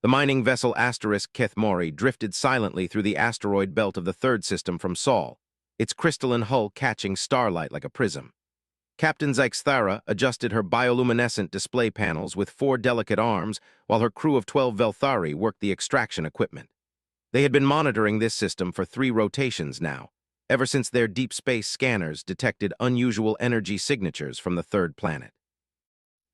The mining vessel *Kethmori drifted silently through the asteroid belt of the third system from Sol, its crystalline hull catching starlight like a prism. Captain Zykthara adjusted her bioluminescent display panels with 4 delicate arms while her crew of 12 Velthari worked the extraction equipment. They had been monitoring this system for 3 rotations now, ever since their deep space scanners detected unusual energy signatures from the third planet.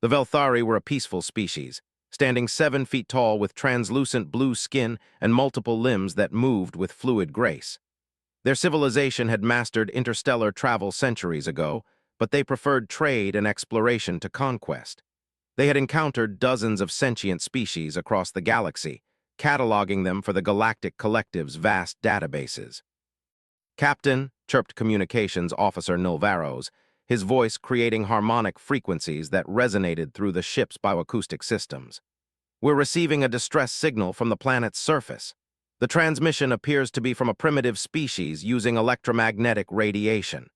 The Velthari were a peaceful species, standing 7 feet tall with translucent blue skin and multiple limbs that moved with fluid grace. Their civilization had mastered interstellar travel centuries ago, but they preferred trade and exploration to conquest. They had encountered dozens of sentient species across the galaxy, cataloging them for the Galactic Collective's vast databases. "Captain," chirped Communications Officer Nilvaros, his voice creating harmonic frequencies that resonated through the ship's bioacoustic systems. "We're receiving a distress signal from the planet's surface. The transmission appears to be from a primitive species using electromagnetic radiation."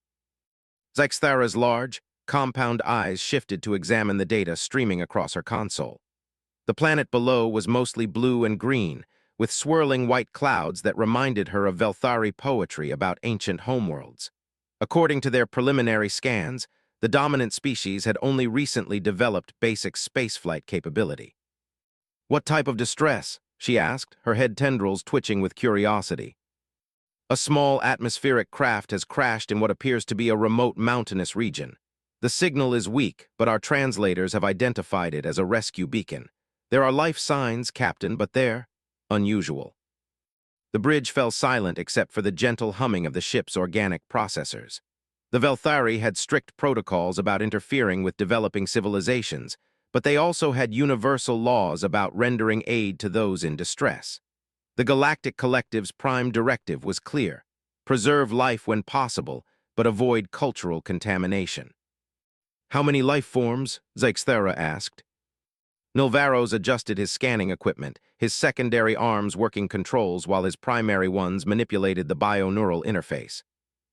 Zykthara's large, compound eyes shifted to examine the data streaming across her console. The planet below was mostly blue and green, with swirling white clouds that reminded her of Velthari poetry about ancient homeworlds. According to their preliminary scans, the dominant species had only recently developed basic spaceflight capability. "What type of distress?" she asked, her head tendrils twitching with curiosity. "A small atmospheric craft has crashed in what appears to be a remote mountainous region. The signal is weak, but our translators have identified it as a rescue beacon. There are life signs, Captain, but they're unusual." The bridge fell silent except for the gentle humming of the ship's organic processors. The Velthari had strict protocols about interfering with developing civilizations, but they also had universal laws about rendering aid to those in distress. The Galactic Collective's prime directive was clear: preserve life when possible, but avoid cultural contamination. "How many life forms?" Zykthara asked. Nilvaros adjusted his scanning equipment, his secondary arms working controls while his primary ones manipulated the bioneural interface.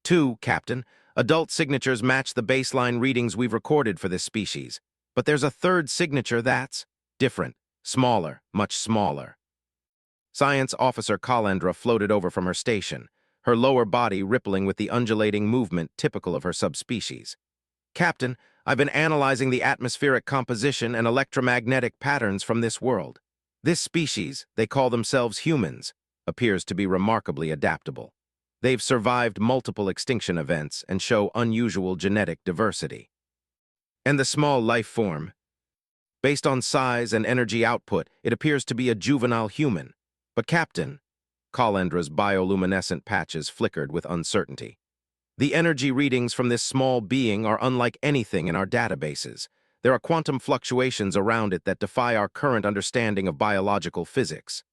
"2, Captain. Adult signatures match the baseline readings we've recorded for this species. But there's a third signature that's different, smaller, much smaller." Science Officer Kalendra floated over from her station, her lower body rippling with the undulating movement typical of her subspecies. "Captain, I've been analyzing the atmospheric composition and electromagnetic patterns from this world. This species, they call themselves humans, appears to be remarkably adaptable. They've survived multiple extinction events and show unusual genetic diversity. And the small life form, based on size and energy output, it appears to be a juvenile human. But Captain," Kalendra's bioluminescent patches flickered with uncertainty, "the energy readings from this small being are unlike anything in our databases. There are quantum fluctuations around it that defy our current understanding of biological physics."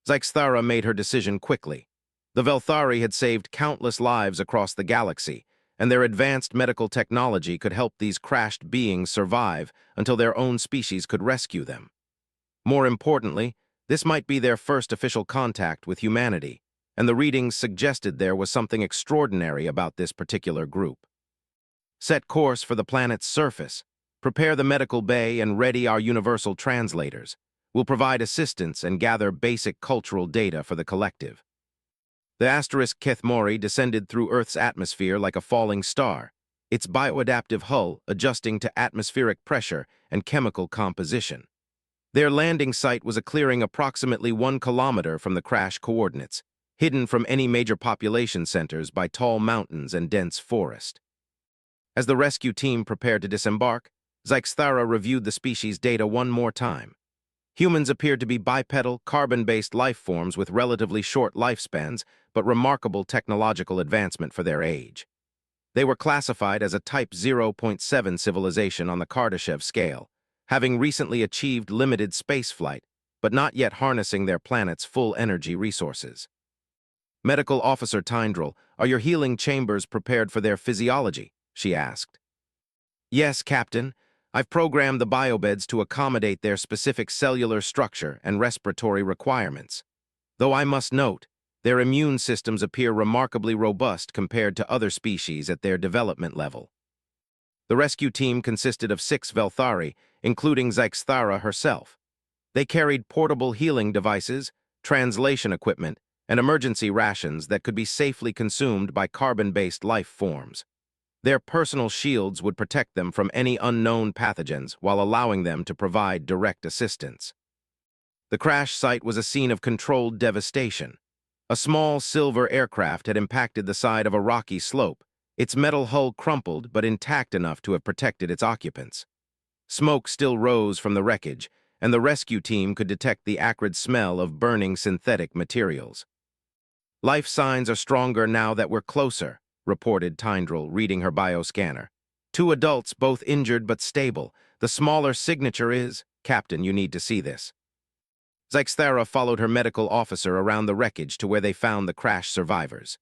Zykthara made her decision quickly. The Velthari had saved countless lives across the galaxy, and their advanced medical technology could help these crashed beings survive until their own species could rescue them. More importantly, this might be their first official contact with humanity, and the readings suggested there was something extraordinary about this particular group. "Set course for the planet's surface. Prepare the medical bay and ready our universal translators. We'll provide assistance and gather basic cultural data for the collective." The *Kethmori descended through Earth's atmosphere like a falling star, its bioadaptive hull adjusting to atmospheric pressure and chemical composition. Their landing site was a clearing approximately 1 kilometer from the crash coordinates, hidden from any major population centers by tall mountains and dense forest. As the rescue team prepared to disembark, Zykthara reviewed the species' data one more time. Humans appeared to be bipedal, carbon-based life forms with relatively short lifespans, but remarkable technological advancement for their age. They were classified as a Type 0.7 civilization on the Kardashev scale, having recently achieved limited spaceflight, but not yet harnessing their planet's full energy resources. "Medical Officer Tyndril, are your healing chambers prepared for their physiology?" she asked. "Yes, Captain. I've programmed the biobeds to accommodate their specific cellular structure and respiratory requirements. Though I must note, their immune systems appear remarkably robust compared to other species at their development level." The rescue team consisted of 6 Velthari, including Zykthara herself. They carried portable healing devices, translation equipment, and emergency rations that could be safely consumed by carbon-based life forms. Their personal shields would protect them from any unknown pathogens while allowing them to provide direct assistance. The crash site was a scene of controlled devastation. A small silver aircraft had impacted the side of a rocky slope, its metal hull crumpled but intact enough to have protected its occupants. Smoke still rose from the wreckage, and the rescue team could detect the acrid smell of burning synthetic materials. "Life signs are stronger now that we're closer," reported Tyndrel, reading her bioscanner. "Two adults, both injured but stable. The smaller signature is, Captain, you need to see this." Zyxthara followed her medical officer around the wreckage to where they found the crash survivors.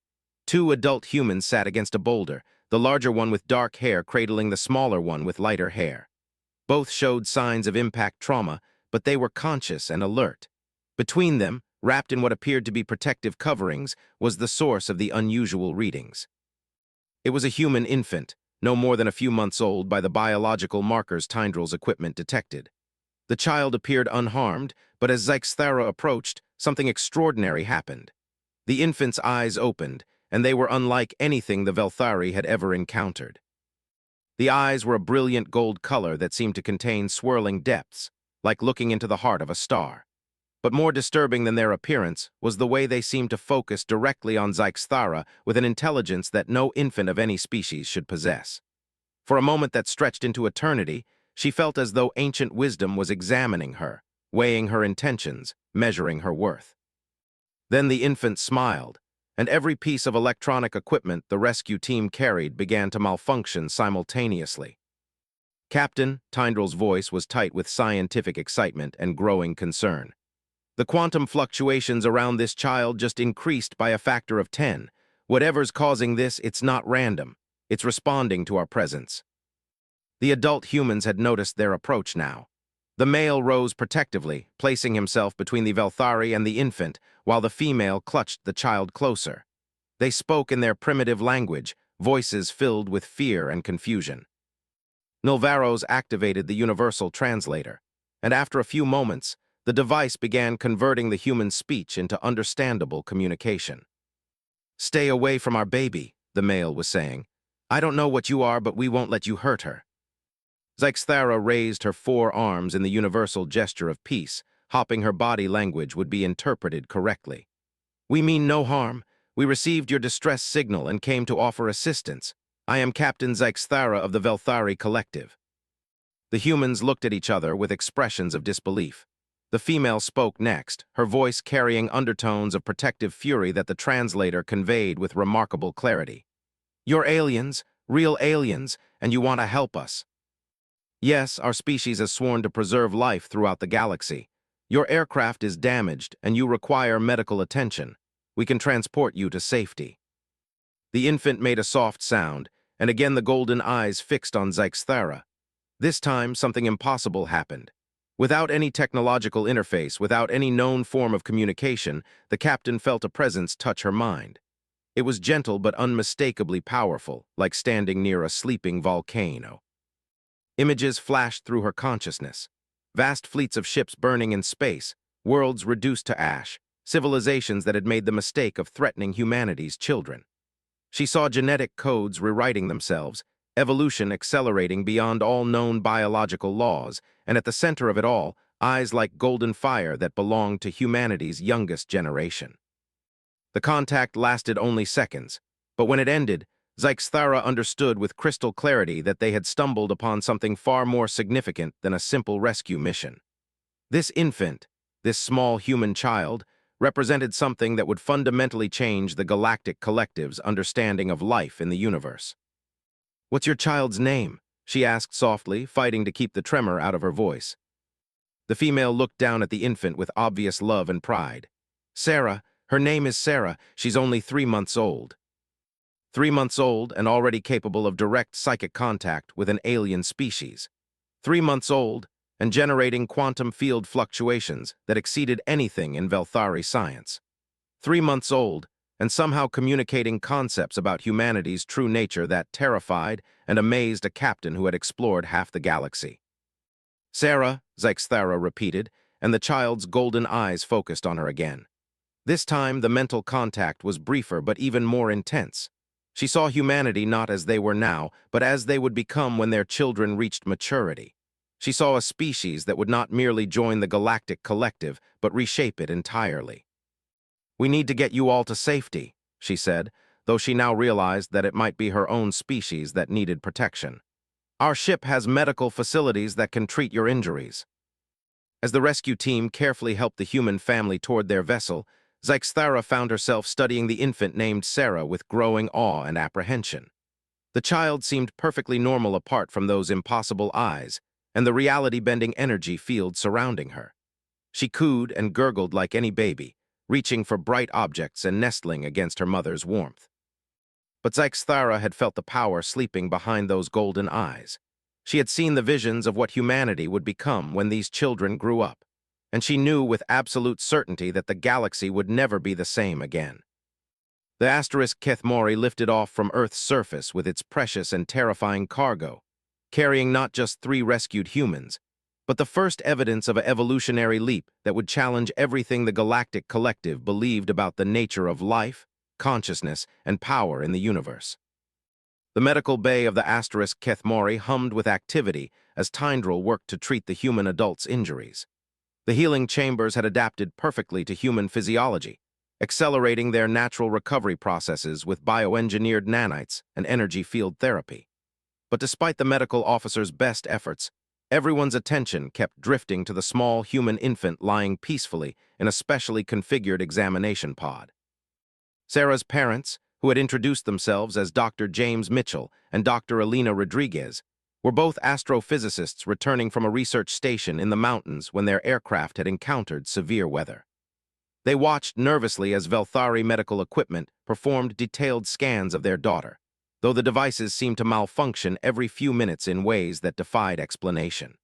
Two adult humans sat against a boulder, the larger one with dark hair cradling the smaller one with lighter hair. Both showed signs of impact trauma, but they were conscious and alert. Between them, wrapped in what appeared to be protective coverings, was the source of the unusual readings. It was a human infant, no more than a few months old by the biological markers Tyndrel's equipment detected. The child appeared unharmed, but as Zyxthara approached, something extraordinary happened. The infant's eyes opened, and they were unlike anything the Velthari had ever encountered. The eyes were a brilliant gold color that seemed to contain swirling depths, like looking into the heart of a star. But more disturbing than their appearance was the way they seemed to focus directly on Zyxthara with an intelligence that no infant of any species should possess. For a moment that stretched into eternity, she felt as though ancient wisdom was examining her, weighing her intentions, measuring her worth. Then the infant smiled, and every piece of electronic equipment the rescue team carried began to malfunction simultaneously. "Captain," Tyndrel's voice was tight with scientific excitement and growing concern. "The quantum fluctuations around this child just increased by a factor of 10. Whatever's causing this, it's not random. It's responding to our presence." The adult humans had noticed their approach now. The male rose protectively, placing himself between the Velthari and the infant, while the female clutched the child closer. They spoke in their primitive language, voices filled with fear and confusion. Nilvaros activated the universal translator, and after a few moments, the device began converting the human speech into understandable communication. "Stay away from our baby," the male was saying. "I don't know what you are, but we won't let you hurt her." Zyxthara raised her 4 arms in the universal gesture of peace, hoping her body language would be interpreted correctly. "We mean no harm. We received your distress signal and came to offer assistance. I am Captain Zyxthara of the Velthari Collective." The humans looked at each other with expressions of disbelief. The female spoke next, her voice carrying undertones of protective fury that the translator conveyed with remarkable clarity. "You're aliens, real aliens, and you want to help us. Yes, our species has sworn to preserve life throughout the galaxy. Your aircraft is damaged, and you require medical attention. We can transport you to safety." The infant made a soft sound, and again the golden eyes fixed on Zyxthara. This time, something impossible happened. Without any technological interface, without any known form of communication, the captain felt a presence touch her mind. It was gentle but unmistakably powerful, like standing near a sleeping volcano. Images flashed through her consciousness. Vast fleets of ships burning in space, worlds reduced to ash, civilizations that had made the mistake of threatening humanity's children. She saw genetic codes rewriting themselves, evolution accelerating beyond all known biological laws, and at the center of it all, eyes like golden fire that belonged to humanity's youngest generation. The contact lasted only seconds, but when it ended, Zyxthara understood with crystal clarity that they had stumbled upon something far more significant than a simple rescue mission. This infant, this small human child, represented something that would fundamentally change the Galactic Collective's understanding of life in the universe. "What's your child's name?" she asked softly, fighting to keep the tremor out of her voice. The female looked down at the infant with obvious love and pride. "Sarah, her name is Sarah. She's only 3 months old." 3 months old and already capable of direct psychic contact with an alien species. 3 months old and generating quantum field fluctuations that exceeded anything in Velthari science. 3 months old and somehow communicating concepts about humanity's true nature that terrified and amazed a captain who had explored half the galaxy. "Sarah," Zyxthara repeated, and the child's golden eyes focused on her again. This time, the mental contact was briefer but even more intense. She saw humanity not as they were now, but as they would become when their children reached maturity. She saw a species that would not merely join the Galactic collective, but reshape it entirely. "We need to get you all to safety," she said, though she now realized that it might be her own species that needed protection. "Our ship has medical facilities that can treat your injuries." As the rescue team carefully helped the human family toward their vessel, Zyxthara found herself studying the infant named Sarah with growing awe and apprehension. The child seemed perfectly normal apart from those impossible eyes and the reality-bending energy field surrounding her. She cooed and gurgled like any baby, reaching for bright objects and nestling against her mother's warmth. But Zyxthara had felt the power sleeping behind those golden eyes. She had seen the visions of what humanity would become when these children grew up, and she knew with absolute certainty that the galaxy would never be the same again. The asterisk Kethmori lifted off from Earth's surface with its precious and terrifying cargo, carrying not just 3 rescued humans, but the first evidence of an evolutionary leap that would challenge everything the Galactic Collective believed about the nature of life, consciousness, and power in the universe. The medical bay of the asterisk Kethmori hummed with activity as Tyndril worked to treat the human adult's injuries. The healing chambers had adapted perfectly to human physiology, accelerating their natural recovery processes with bioengineered nanites and energy field therapy. But despite the medical officer's best efforts, everyone's attention kept drifting to the small human infant lying peacefully in a specially configured examination pod. Sarah's parents, who had introduced themselves as Dr. James Mitchell and Dr. Elena Rodriguez, were both astrophysicists returning from a research station in the mountains when their aircraft had encountered severe weather. They watched nervously as Velthari medical equipment performed detailed scans of their daughter, though the devices seemed to malfunction every few minutes in ways that defied explanation.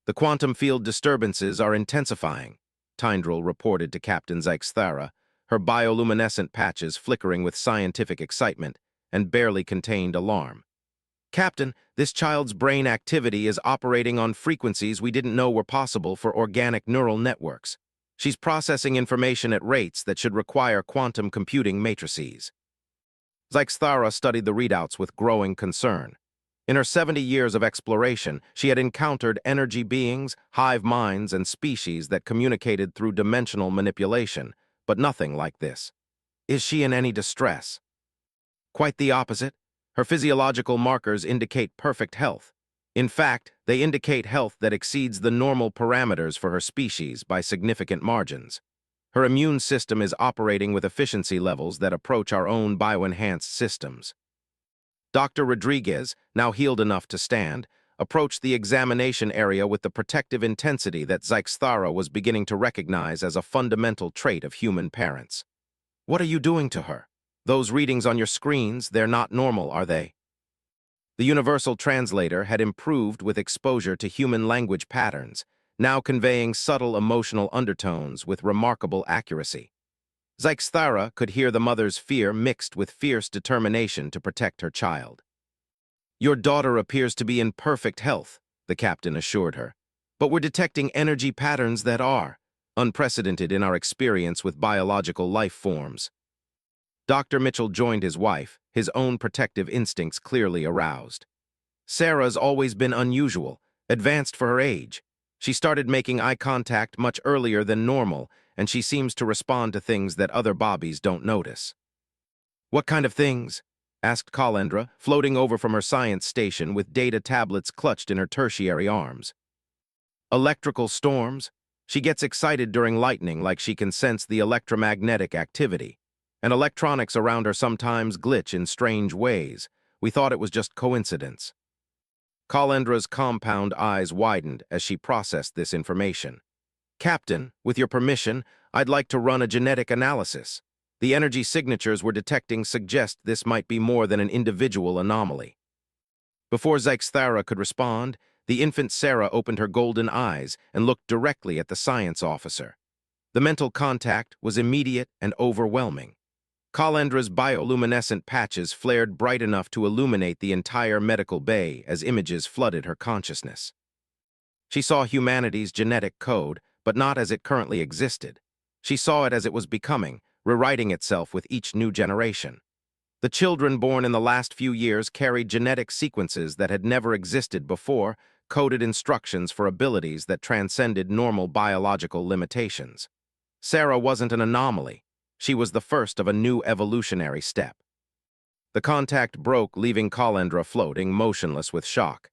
"The quantum field disturbances are intensifying," Tyndril reported to Captain Zyxthara, her bioluminescent patches flickering with scientific excitement and barely contained alarm. "Captain, this child's brain activity is operating on frequencies we didn't know were possible for organic neural networks. She's processing information at rates that should require quantum computing matrices." Zyxthara studied the readouts with growing concern. In her 70 years of exploration, she had encountered energy beings, hive minds, and species that communicated through dimensional manipulation, but nothing like this. Is she in any distress? Quite the opposite. Her physiological markers indicate perfect health. In fact, they indicate health that exceeds the normal parameters for her species by significant margins. Her immune system is operating with efficiency levels that approach our own bioenhanced systems. Dr. Rodriguez, now healed enough to stand, approached the examination area with the protective intensity that Zyxthara was beginning to recognize as a fundamental trait of human parents. "What are you doing to her? Those readings on your screens, they're not normal, are they?" The universal translator had improved with exposure to human language patterns, now conveying subtle emotional undertones with remarkable accuracy. Zyxthara could hear the mother's fear mixed with fierce determination to protect her child. "Your daughter appears to be in perfect health," the captain assured her, "but we're detecting energy patterns that are unprecedented in our experience with biological life forms." Dr. Mitchell joined his wife, his own protective instincts clearly aroused. "Sarah's always been unusual, advanced for her age. She started making eye contact much earlier than normal, and she seems to respond to things that other bobbies don't notice." "What kind of things?" asked Kalendra, floating over from her science station with data tablets clutched in her tertiary arms. "Electrical storms. She gets excited during lightning like she can sense the electromagnetic activity. And electronics around her sometimes glitch in strange ways. We thought it was just coincidence." Kalendra's compound eyes widened as she processed this information. "Captain, with your permission, I'd like to run a genetic analysis. The energy signatures we're detecting suggest this might be more than an individual anomaly." Before Zyxthara could respond, the infant Sarah opened her golden eyes and looked directly at the science officer. The mental contact was immediate and overwhelming. Kalendra's bioluminescent patches flared bright enough to illuminate the entire medical bay as images flooded her consciousness. She saw humanity's genetic code, but not as it currently existed. She saw it as it was becoming, rewriting itself with each new generation. The children born in the last few years carried genetic sequences that had never existed before, coded instructions for abilities that transcended normal biological limitations. Sarah wasn't an anomaly. She was the first of a new evolutionary step. The contact broke, leaving Kalendra floating, motionless with shock.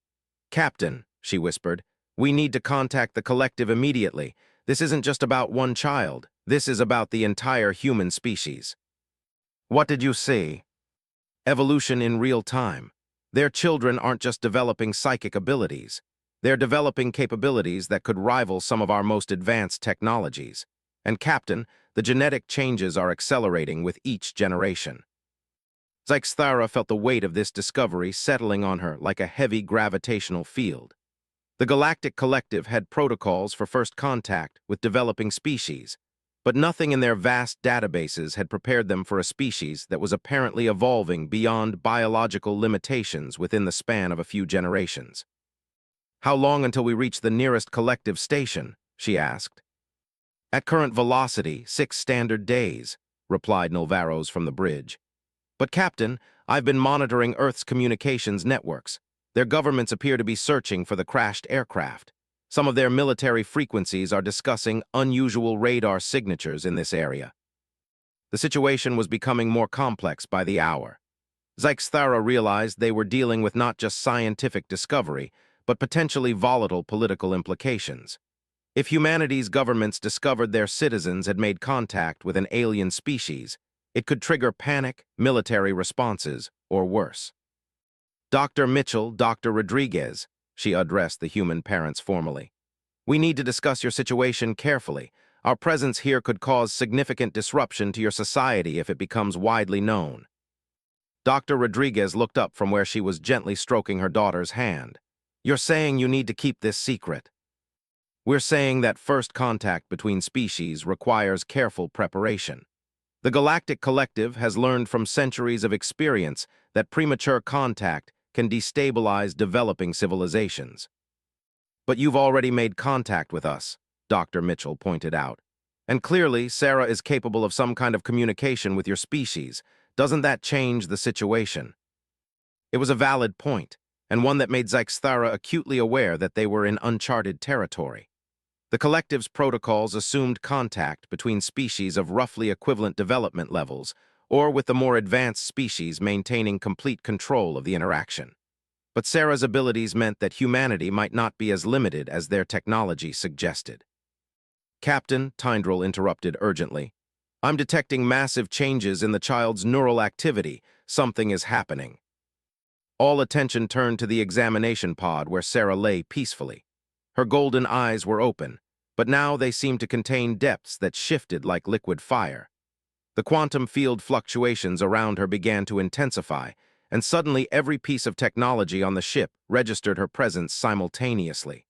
"Captain," she whispered, "we need to contact the collective immediately. This isn't just about one child. This is about the entire human species." "What did you see?" "Evolution in real time. Their children aren't just developing psychic abilities. They're developing capabilities that could rival some of our most advanced technologies. And Captain, the genetic changes are accelerating with each generation." Zyxthara felt the weight of this discovery settling on her like a heavy gravitational field. The Galactic Collective had protocols for first contact with developing species, but nothing in their vast databases had prepared them for a species that was apparently evolving beyond biological limitations within the span of a few generations. "How long until we reach the nearest collective station?" she asked. "At current velocity, 6 standard days," replied Nolvaros from the bridge. "But Captain, I've been monitoring Earth's communications networks. Their governments appear to be searching for the crashed aircraft. Some of their military frequencies are discussing unusual radar signatures in this area." The situation was becoming more complex by the hour. Zyxthara realized they were dealing with not just scientific discovery, but potentially volatile political implications. If humanity's governments discovered their citizens had made contact with an alien species, it could trigger panic, military responses, or worse. "Dr. Mitchell, Dr. Rodriguez," she addressed the human parents formally. "We need to discuss your situation carefully. Our presence here could cause significant disruption to your society if it becomes widely known." Dr. Rodriguez looked up from where she was gently stroking her daughter's hand. "You're saying you need to keep this secret?" "We're saying that first contact between species requires careful preparation. The Galactic Collective has learned from centuries of experience that premature contact can destabilize developing civilizations." "But you've already made contact with us," Dr. Mitchell pointed out. "And clearly, Sarah is capable of some kind of communication with your species. Doesn't that change the situation?" It was a valid point, and one that made Zyxthara acutely aware that they were in uncharted territory. The collective's protocols assumed contact between species of roughly equivalent development levels, or with the more advanced species maintaining complete control of the interaction. But Sarah's abilities meant that humanity might not be as limited as their technology suggested. "Captain," Tyndrel interrupted urgently, "I'm detecting massive changes in the child's neural activity. Something is happening." All attention turned to the examination pod where Sarah lay peacefully. Her golden eyes were open, but now they seemed to contain depths that shifted like liquid fire. The quantum field fluctuations around her began to intensify, and suddenly every piece of technology on the ship registered her presence simultaneously.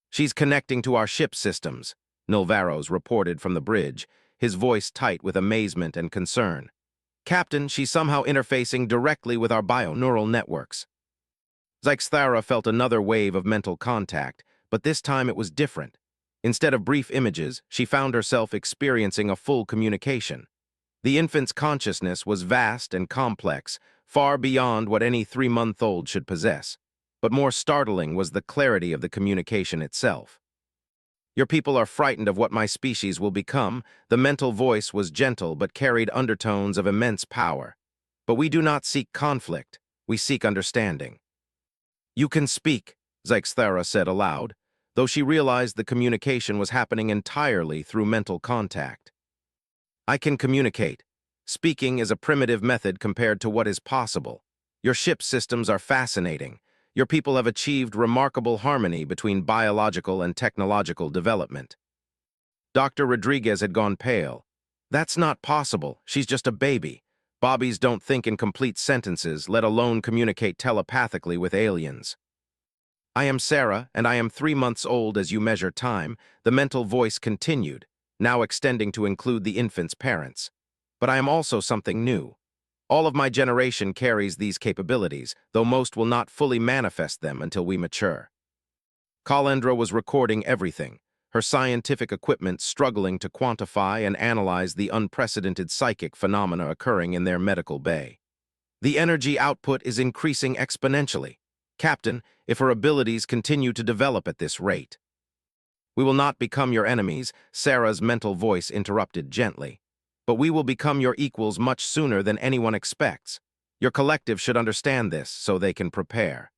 "She's connecting to our ship systems," Nolvaros reported from the bridge, his voice tight with amazement and concern. "Captain, she's somehow interfacing directly with our bioneural networks." Zyxthara felt another wave of mental contact, but this time it was different. Instead of brief images, she found herself experiencing a full communication. The infant's consciousness was vast and complex, far beyond what any 3-month-old should possess. But more startling was the clarity of the communication itself. "Your people are frightened of what my species will become." The mental voice was gentle but carried undertones of immense power. "But we do not seek conflict, we seek understanding." "You can speak," Zyxthara said aloud, though she realized the communication was happening entirely through mental contact. "I can communicate. Speaking is a primitive method compared to what is possible. Your ship systems are fascinating. Your people have achieved remarkable harmony between biological and technological development." Dr. Rodriguez had gone pale. "That's not possible. She's just a baby. Bobbies don't think in complete sentences, let alone communicate telepathically with aliens." "I am Sarah, and I am 3 months old as you measure time," the mental voice continued, now extending to include the infant's parents. "But I am also something new. All of my generation carries these capabilities, though most will not fully manifest them until we mature." Kalendra was recording everything. her scientific equipment struggling to quantify and analyze the unprecedented psychic phenomena occurring in their medical bay. The energy output is increasing exponentially. Captain, if her abilities continue to develop at this rate. We will not become your enemies, Sarah's mental voice interrupted gently. But we will become your equals much sooner than anyone expects. Your collective should understand this so they can prepare.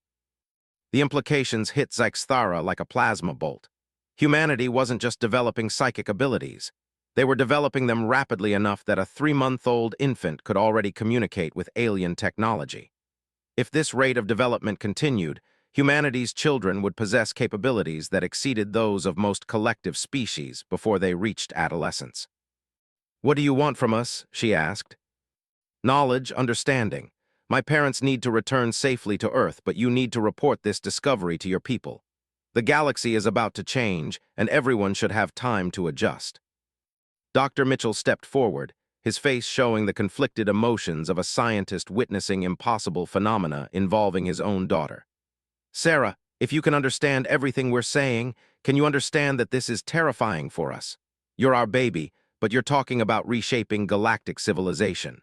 The implications hit Zyxthara like a plasma bolt. Humanity wasn't just developing psychic abilities. They were developing them rapidly enough that a 3-month-old infant could already communicate with alien technology. If this rate of development continued, humanity's children would possess capabilities that exceeded those of most collective species before they reached adolescence. "What do you want from us?" she asked. "Knowledge, understanding. My parents need to return safely to Earth, but you need to report this discovery to your people. The galaxy is about to change, and everyone should have time to adjust." Dr. Mitchell stepped forward, his face showing the conflicted emotions of a scientist witnessing impossible phenomena involving his own daughter. "Sarah, if you can understand everything we're saying, can you understand that this is terrifying for us? You're our baby, but you're talking about reshaping galactic civilization."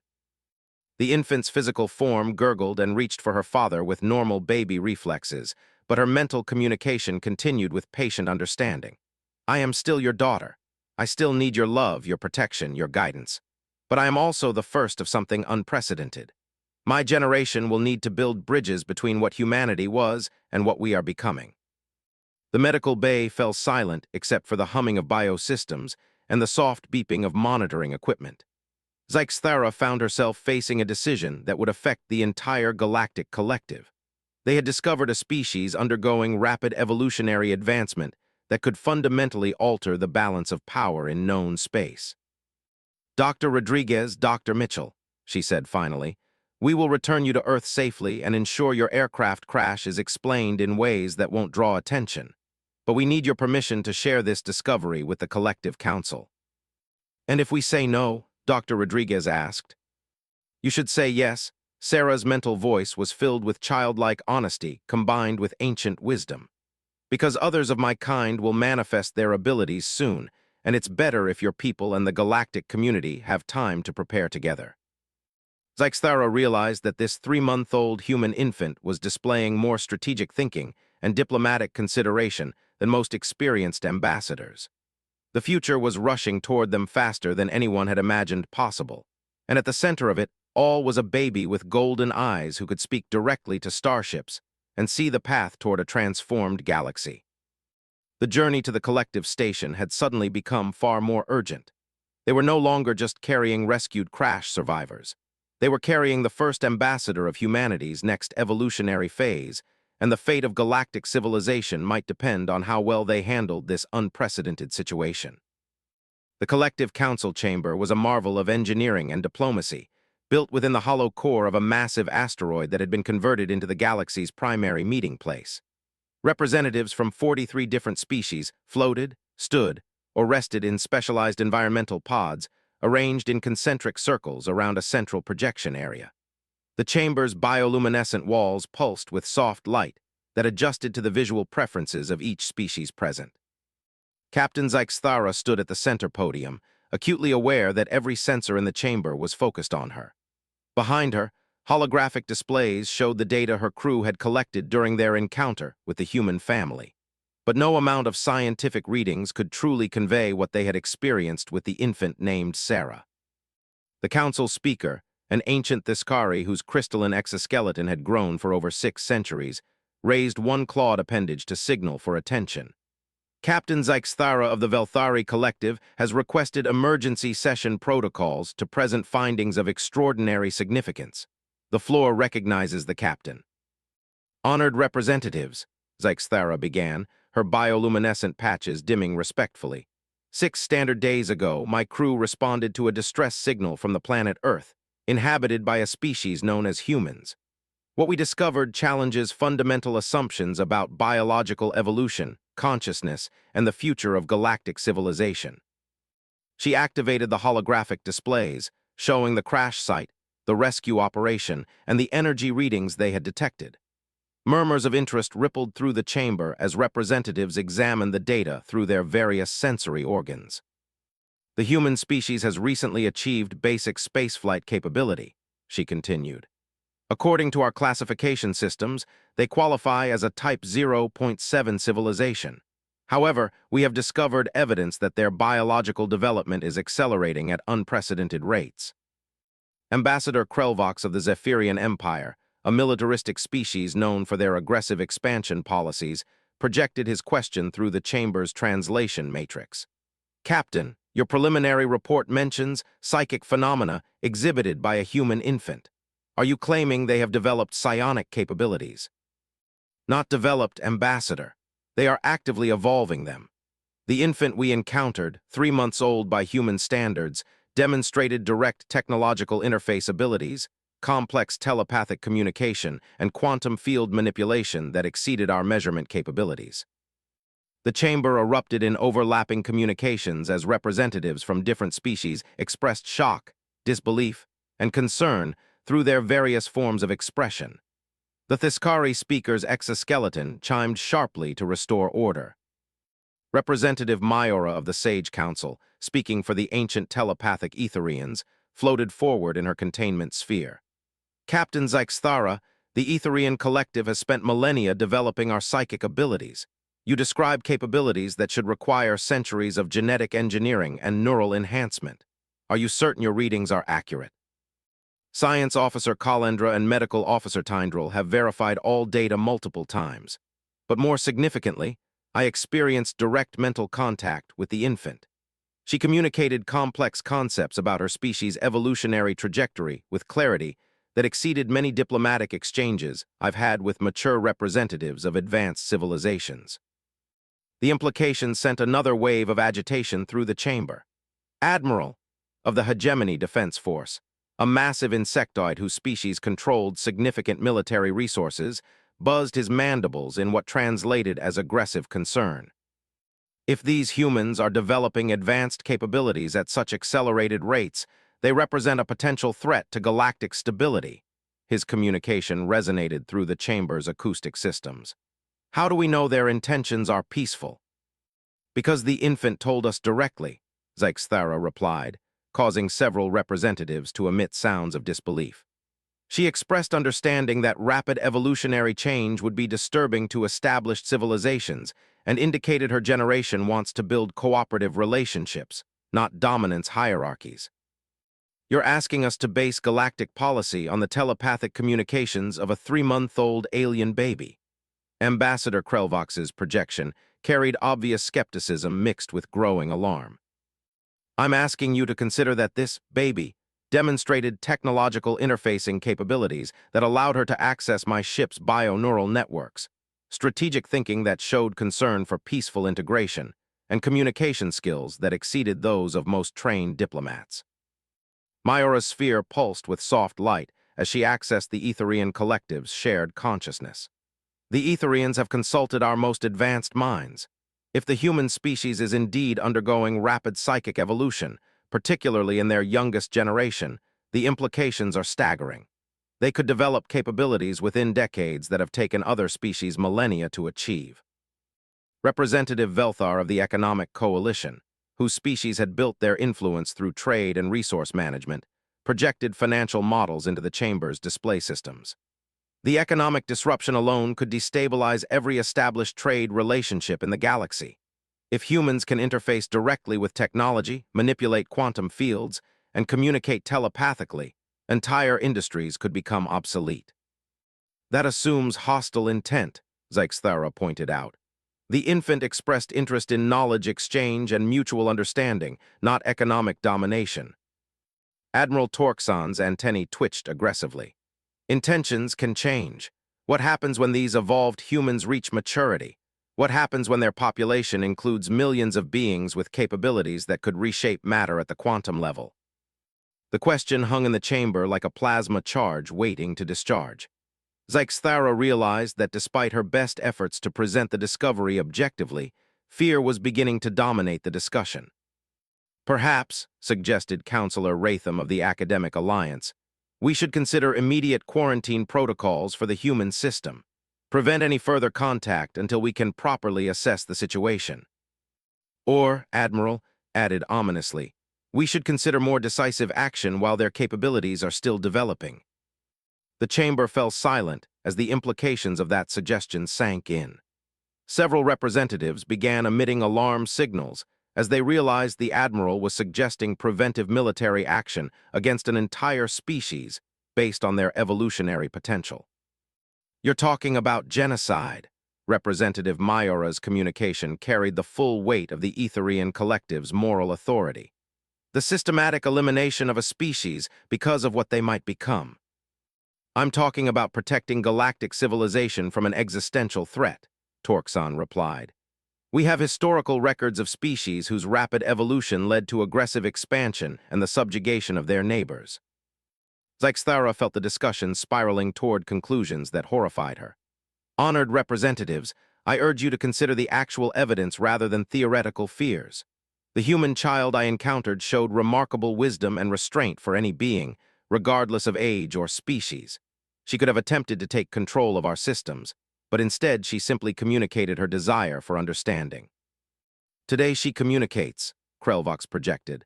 The infant's physical form gurgled and reached for her father with normal baby reflexes, but her mental communication continued with patient understanding. "I am still your daughter. I still need your love, your protection, your guidance. But I am also the first of something unprecedented. My generation will need to build bridges between what humanity was and what we are becoming." The medical bay fell silent except for the humming of biosystems and the soft beeping of monitoring equipment. Zyxthara found herself facing a decision that would affect the entire galactic collective. They had discovered a species undergoing rapid evolutionary advancement that could fundamentally alter the balance of power in known space. "Dr. Rodriguez, Dr. Mitchell," she said finally, "we will return you to Earth safely and ensure your aircraft crash is explained in ways that won't draw attention. But we need your permission to share this discovery with the collective council." "And if we say no?" Dr. Rodriguez asked. "You should say yes." Sarah's mental voice was filled with childlike honesty combined with ancient wisdom. "Because others of my kind will manifest their abilities soon, and it's better if your people and the galactic community have time to prepare together." Zyxthara realized that this 3-month-old human infant was displaying more strategic thinking and diplomatic consideration than most experienced ambassadors. The future was rushing toward them faster than anyone had imagined possible, and at the center of it all was a baby with golden eyes who could speak directly to starships and see the path toward a transformed galaxy. The journey to the collective station had suddenly become far more urgent. They were no longer just carrying rescued crash survivors. They were carrying the first ambassador of humanity's next evolutionary phase, and the fate of galactic civilization might depend on how well they handled this unprecedented situation. The collective council chamber was a marvel of engineering and diplomacy, built within the hollow core of a massive asteroid that had been converted into the galaxy's primary meeting place. Representatives from 43 different species floated, stood, or rested in specialized environmental pods, arranged in concentric circles around a central projection area. The chamber's bioluminescent walls pulsed with soft light that adjusted to the visual preferences of each species present. Captain Zyxthara stood at the center podium, acutely aware that every sensor in the chamber was focused on her. Behind her, holographic displays showed the data her crew had collected during their encounter with the human family. But no amount of scientific readings could truly convey what they had experienced with the infant named Sarah. The council speaker, an ancient Theskari whose crystalline exoskeleton had grown for over 6 centuries, raised one clawed appendage to signal for attention. "Captain Zyxthara of the Velthari Collective has requested emergency session protocols to present findings of extraordinary significance. The floor recognizes the captain." "Honored representatives," Zyxthara began, her bioluminescent patches dimming respectfully. 6 standard days ago, my crew responded to a distress signal from the planet Earth, inhabited by a species known as humans. What we discovered challenges fundamental assumptions about biological evolution, consciousness, and the future of galactic civilization. She activated the holographic displays, showing the crash site, the rescue operation, and the energy readings they had detected. Murmurs of interest rippled through the chamber as representatives examined the data through their various sensory organs. The human species has recently achieved basic spaceflight capability, she continued. According to our classification systems, they qualify as a Type 0.7 civilization. However, we have discovered evidence that their biological development is accelerating at unprecedented rates. Ambassador Krelvox of the Zephyrian Empire, a militaristic species known for their aggressive expansion policies, projected his question through the chamber's translation matrix. Captain, your preliminary report mentions psychic phenomena exhibited by a human infant. Are you claiming they have developed psionic capabilities? Not developed, Ambassador. They are actively evolving them. The infant we encountered, 3 months old by human standards, demonstrated direct technological interface abilities, complex telepathic communication, and quantum field manipulation that exceeded our measurement capabilities. The chamber erupted in overlapping communications as representatives from different species expressed shock, disbelief, and concern through their various forms of expression. The Theskari speaker's exoskeleton chimed sharply to restore order. Representative Myora of the Sage Council, speaking for the ancient telepathic Etherians, floated forward in her containment sphere. Captain Zyxthara, the Etherian collective has spent millennia developing our psychic abilities. You describe capabilities that should require centuries of genetic engineering and neural enhancement. Are you certain your readings are accurate? Science Officer Kalendra and Medical Officer Tyndril have verified all data multiple times. But more significantly, I experienced direct mental contact with the infant. She communicated complex concepts about her species' evolutionary trajectory with clarity that exceeded many diplomatic exchanges I've had with mature representatives of advanced civilizations. The implication sent another wave of agitation through the chamber. Admiral of the Hegemony Defense Force, a massive insectoid whose species controlled significant military resources, buzzed his mandibles in what translated as aggressive concern. If these humans are developing advanced capabilities at such accelerated rates, they represent a potential threat to galactic stability. His communication resonated through the chamber's acoustic systems. How do we know their intentions are peaceful? Because the infant told us directly, Zyxthara replied, causing several representatives to emit sounds of disbelief. She expressed understanding that rapid evolutionary change would be disturbing to established civilizations and indicated her generation wants to build cooperative relationships, not dominance hierarchies. You're asking us to base galactic policy on the telepathic communications of a 3-month-old alien baby. Ambassador Krelvox's projection carried obvious skepticism mixed with growing alarm. I'm asking you to consider that this baby demonstrated technological interfacing capabilities that allowed her to access my ship's bioneural networks, strategic thinking that showed concern for peaceful integration, and communication skills that exceeded those of most trained diplomats. Myora's sphere pulsed with soft light as she accessed the Etherian collective's shared consciousness. The Etherians have consulted our most advanced minds. If the human species is indeed undergoing rapid psychic evolution, particularly in their youngest generation, the implications are staggering. They could develop capabilities within decades that have taken other species millennia to achieve. Representative Velthar of the Economic Coalition, whose species had built their influence through trade and resource management, projected financial models into the chamber's display systems. The economic disruption alone could destabilize every established trade relationship in the galaxy. If humans can interface directly with technology, manipulate quantum fields, and communicate telepathically, entire industries could become obsolete. That assumes hostile intent, Zyxthara pointed out. The infant expressed interest in knowledge exchange and mutual understanding, not economic domination. Admiral Torxon's antennae twitched aggressively. Intentions can change. What happens when these evolved humans reach maturity? What happens when their population includes millions of beings with capabilities that could reshape matter at the quantum level? The question hung in the chamber like a plasma charge waiting to discharge. Zyxthara realized that despite her best efforts to present the discovery objectively, fear was beginning to dominate the discussion. Perhaps, suggested Counselor Ratham of the Academic Alliance, we should consider immediate quarantine protocols for the human system. Prevent any further contact until we can properly assess the situation. Or, Admiral added ominously, we should consider more decisive action while their capabilities are still developing. The chamber fell silent as the implications of that suggestion sank in. Several representatives began emitting alarm signals as they realized the Admiral was suggesting preventive military action against an entire species based on their evolutionary potential. You're talking about genocide. Representative Mayora's communication carried the full weight of the Etherian collective's moral authority. The systematic elimination of a species because of what they might become. I'm talking about protecting galactic civilization from an existential threat, Torxon replied. We have historical records of species whose rapid evolution led to aggressive expansion and the subjugation of their neighbors. Zyxthara felt the discussion spiraling toward conclusions that horrified her. Honored representatives, I urge you to consider the actual evidence rather than theoretical fears. The human child I encountered showed remarkable wisdom and restraint for any being, regardless of age or species. She could have attempted to take control of our systems, but instead she simply communicated her desire for understanding. Today she communicates, Krelvox projected.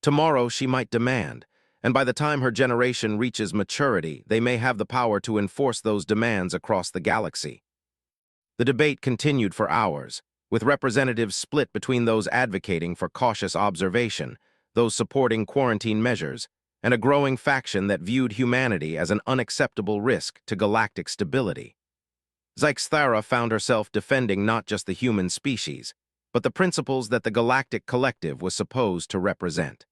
Tomorrow she might demand, and by the time her generation reaches maturity, they may have the power to enforce those demands across the galaxy. The debate continued for hours, with representatives split between those advocating for cautious observation, those supporting quarantine measures, and a growing faction that viewed humanity as an unacceptable risk to galactic stability. Zyxthara found herself defending not just the human species, but the principles that the Galactic Collective was supposed to represent.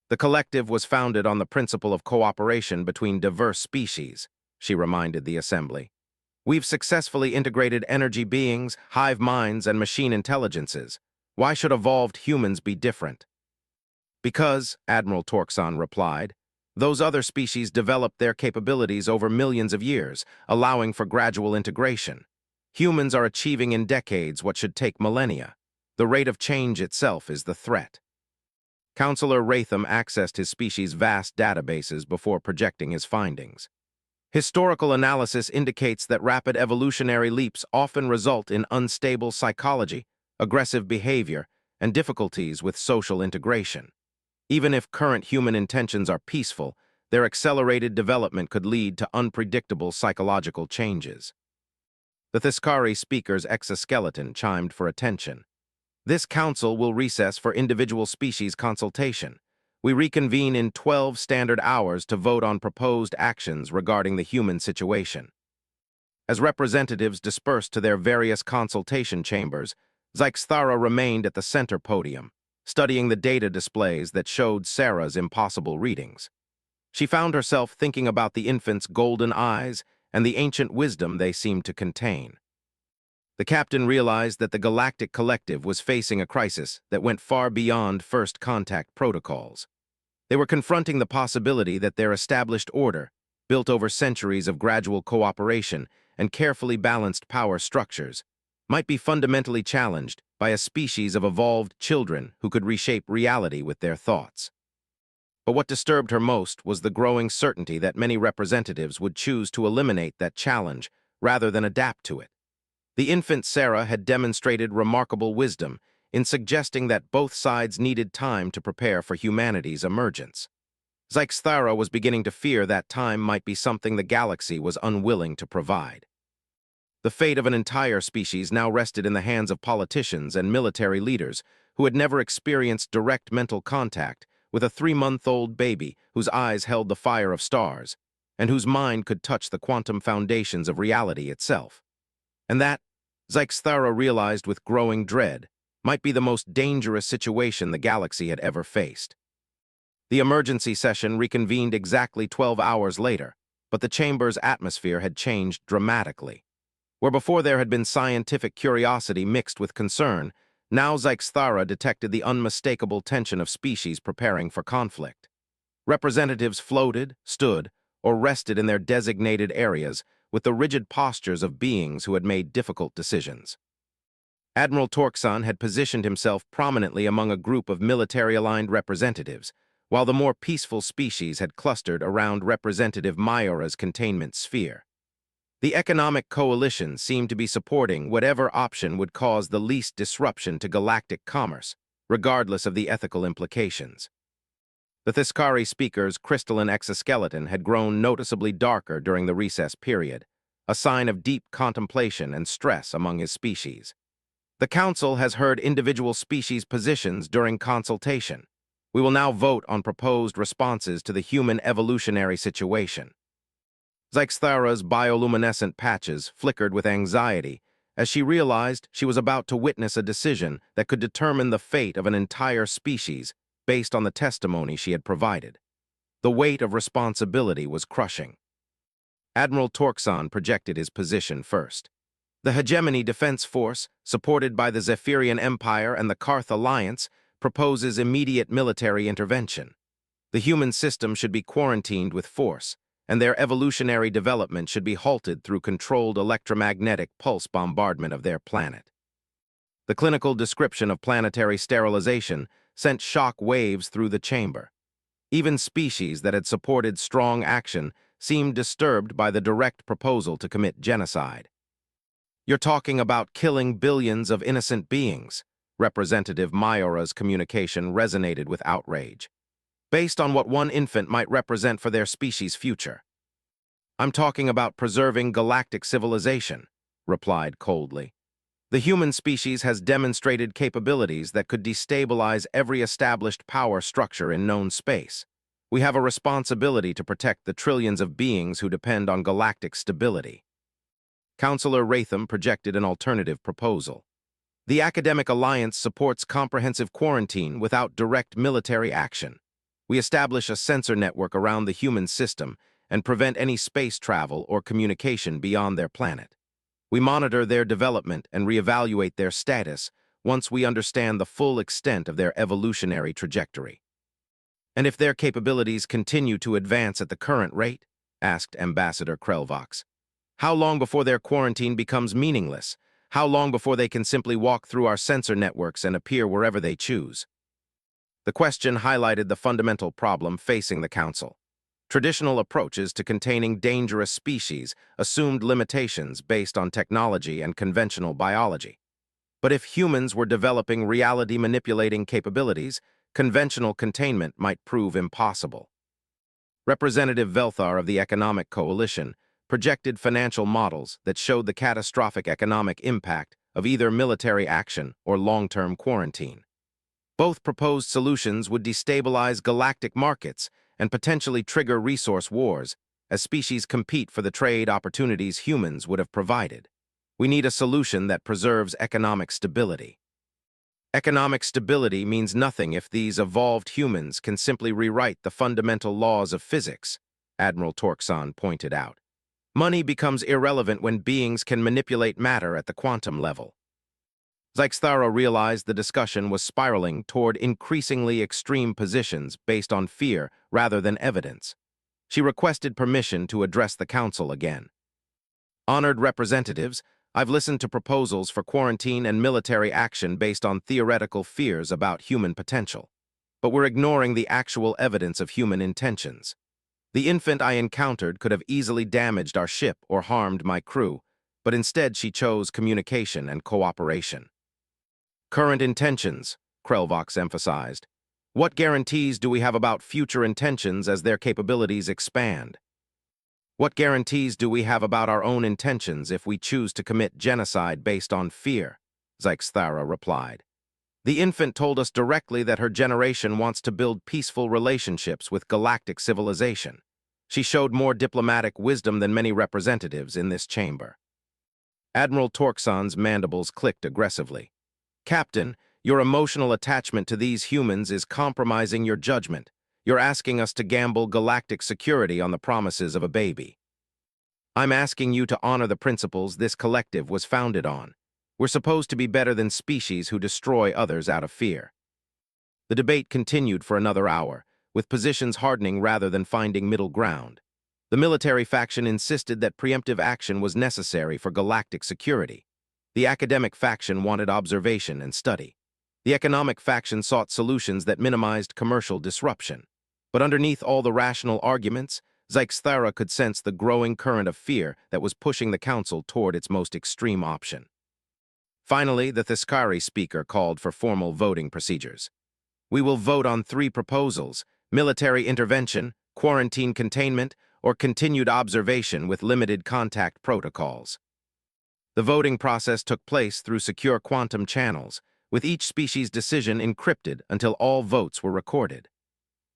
The collective was founded on the principle of cooperation between diverse species, she reminded the Assembly. We've successfully integrated energy beings, hive minds, and machine intelligences. Why should evolved humans be different? Because, Admiral Torxon replied, those other species developed their capabilities over millions of years, allowing for gradual integration. Humans are achieving in decades what should take millennia. The rate of change itself is the threat. Counselor Ratham accessed his species' vast databases before projecting his findings. Historical analysis indicates that rapid evolutionary leaps often result in unstable psychology, aggressive behavior, and difficulties with social integration. Even if current human intentions are peaceful, their accelerated development could lead to unpredictable psychological changes. The Theskari speaker's exoskeleton chimed for attention. This council will recess for individual species consultation. We reconvene in 12 standard hours to vote on proposed actions regarding the human situation. As representatives dispersed to their various consultation chambers, Zyxthara remained at the center podium, studying the data displays that showed Sarah's impossible readings. She found herself thinking about the infant's golden eyes and the ancient wisdom they seemed to contain. The captain realized that the Galactic Collective was facing a crisis that went far beyond first contact protocols. They were confronting the possibility that their established order, built over centuries of gradual cooperation and carefully balanced power structures, might be fundamentally challenged by a species of evolved children who could reshape reality with their thoughts. But what disturbed her most was the growing certainty that many representatives would choose to eliminate that challenge rather than adapt to it. The infant Sarah had demonstrated remarkable wisdom in suggesting that both sides needed time to prepare for humanity's emergence. Zyxthara was beginning to fear that time might be something the galaxy was unwilling to provide. The fate of an entire species now rested in the hands of politicians and military leaders who had never experienced direct mental contact with a 3-month-old baby whose eyes held the fire of stars and whose mind could touch the quantum foundations of reality itself. And that, Zyxthara realized with growing dread, might be the most dangerous situation the galaxy had ever faced. The emergency session reconvened exactly 12 hours later, but the chamber's atmosphere had changed dramatically. Where before there had been scientific curiosity mixed with concern, now Zyxthara detected the unmistakable tension of species preparing for conflict. Representatives floated, stood, or rested in their designated areas with the rigid postures of beings who had made difficult decisions. Admiral Torxon had positioned himself prominently among a group of military-aligned representatives, while the more peaceful species had clustered around Representative Mayora's containment sphere. The economic coalition seemed to be supporting whatever option would cause the least disruption to galactic commerce, regardless of the ethical implications. The Theskari speaker's crystalline exoskeleton had grown noticeably darker during the recess period, a sign of deep contemplation and stress among his species. The Council has heard individual species' positions during consultation. We will now vote on proposed responses to the human evolutionary situation. Zyxthara's bioluminescent patches flickered with anxiety as she realized she was about to witness a decision that could determine the fate of an entire species based on the testimony she had provided. The weight of responsibility was crushing. Admiral Torxon projected his position first. The Hegemony Defense Force, supported by the Zephyrian Empire and the Karth Alliance, proposes immediate military intervention. The human system should be quarantined with force, and their evolutionary development should be halted through controlled electromagnetic pulse bombardment of their planet. The clinical description of planetary sterilization sent shock waves through the chamber. Even species that had supported strong action seemed disturbed by the direct proposal to commit genocide. "You're talking about killing billions of innocent beings." Representative Mayora's communication resonated with outrage. "Based on what one infant might represent for their species' future." "I'm talking about preserving galactic civilization," replied coldly. "The human species has demonstrated capabilities that could destabilize every established power structure in known space. We have a responsibility to protect the trillions of beings who depend on galactic stability." Councillor Ratham projected an alternative proposal. "The Academic Alliance supports comprehensive quarantine without direct military action. We establish a sensor network around the human system and prevent any space travel or communication beyond their planet. We monitor their development and reevaluate their status once we understand the full extent of their evolutionary trajectory." "And if their capabilities continue to advance at the current rate?" asked Ambassador Krelvox. "How long before their quarantine becomes meaningless? How long before they can simply walk through our sensor networks and appear wherever they choose?" The question highlighted the fundamental problem facing the Council. Traditional approaches to containing dangerous species assumed limitations based on technology and conventional biology. But if humans were developing reality-manipulating capabilities, conventional containment might prove impossible. Representative Velthar of the Economic Coalition projected financial models that showed the catastrophic economic impact of either military action or long-term quarantine. Both proposed solutions would destabilize galactic markets and potentially trigger resource wars as species compete for the trade opportunities humans would have provided. We need a solution that preserves economic stability. Economic stability means nothing if these evolved humans can simply rewrite the fundamental laws of physics, Admiral Torxon pointed out. Money becomes irrelevant when beings can manipulate matter at the quantum level. Zyxthara realized the discussion was spiraling toward increasingly extreme positions based on fear rather than evidence. She requested permission to address the Council again. "Honored representatives, I've listened to proposals for quarantine and military action based on theoretical fears about human potential. But we're ignoring the actual evidence of human intentions. The infant I encountered could have easily damaged our ship or harmed my crew, but instead she chose communication and cooperation." "Current intentions," Krelvox emphasized. "What guarantees do we have about future intentions as their capabilities expand? What guarantees do we have about our own intentions if we choose to commit genocide based on fear?" Zyxthara replied. "The infant told us directly that her generation wants to build peaceful relationships with galactic civilization. She showed more diplomatic wisdom than many representatives in this chamber." Admiral Torxon's mandibles clicked aggressively. "Captain, your emotional attachment to these humans is compromising your judgment. You're asking us to gamble galactic security on the promises of a baby. I'm asking you to honor the principles this collective was founded on. We're supposed to be better than species who destroy others out of fear." The debate continued for another hour, with positions hardening rather than finding middle ground. The military faction insisted that preemptive action was necessary for galactic security. The academic faction wanted observation and study. The economic faction sought solutions that minimized commercial disruption. But underneath all the rational arguments, Zyxthara could sense the growing current of fear that was pushing the council toward its most extreme option. Finally, the Theskari speaker called for formal voting procedures. We will vote on 3 proposals: military intervention, quarantine containment, or continued observation with limited contact protocols. The voting process took place through secure quantum channels, with each species' decision encrypted until all votes were recorded.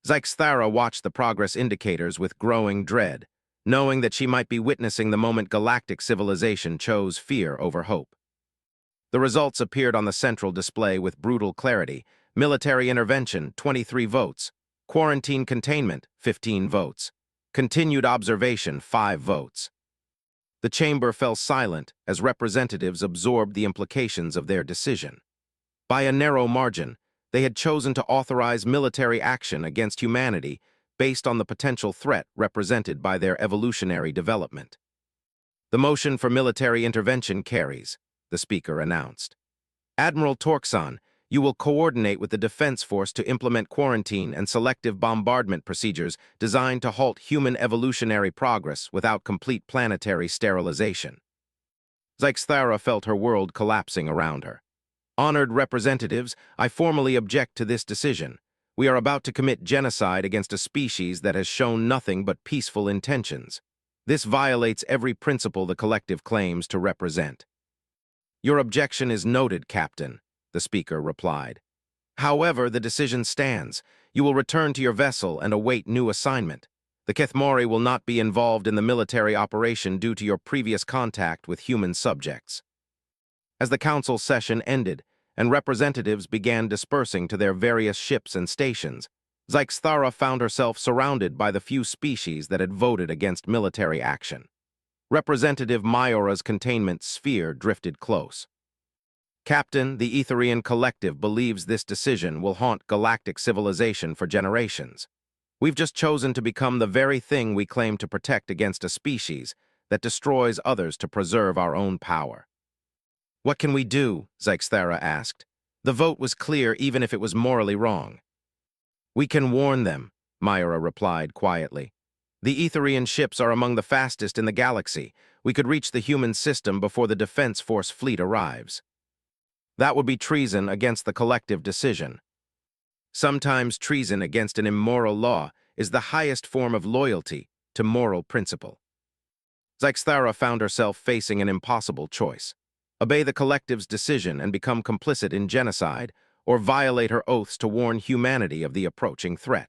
Zyxthara watched the progress indicators with growing dread, knowing that she might be witnessing the moment galactic civilization chose fear over hope. The results appeared on the central display with brutal clarity: military intervention, 23 votes; quarantine containment, 15 votes; continued observation, 5 votes. The chamber fell silent as representatives absorbed the implications of their decision. By a narrow margin, they had chosen to authorize military action against humanity based on the potential threat represented by their evolutionary development. The motion for military intervention carries, the speaker announced. Admiral Torkson, you will coordinate with the Defense Force to implement quarantine and selective bombardment procedures designed to halt human evolutionary progress without complete planetary sterilization. Zyxthara felt her world collapsing around her. Honored representatives, I formally object to this decision. We are about to commit genocide against a species that has shown nothing but peaceful intentions. This violates every principle the collective claims to represent. Your objection is noted, Captain, the speaker replied. However, the decision stands. You will return to your vessel and await new assignment. The Kethmori will not be involved in the military operation due to your previous contact with human subjects. As the council session ended and representatives began dispersing to their various ships and stations, Zyxthara found herself surrounded by the few species that had voted against military action. Representative Myora's containment sphere drifted close. Captain, the Etherian Collective believes this decision will haunt galactic civilization for generations. We've just chosen to become the very thing we claim to protect against a species that destroys others to preserve our own power. What can we do? Zyxthara asked. The vote was clear even if it was morally wrong. We can warn them, Myora replied quietly. The Etherian ships are among the fastest in the galaxy. We could reach the human system before the Defense Force fleet arrives. That would be treason against the collective decision. Sometimes treason against an immoral law is the highest form of loyalty to moral principle. Zyxthara found herself facing an impossible choice: obey the collective's decision and become complicit in genocide, or violate her oaths to warn humanity of the approaching threat.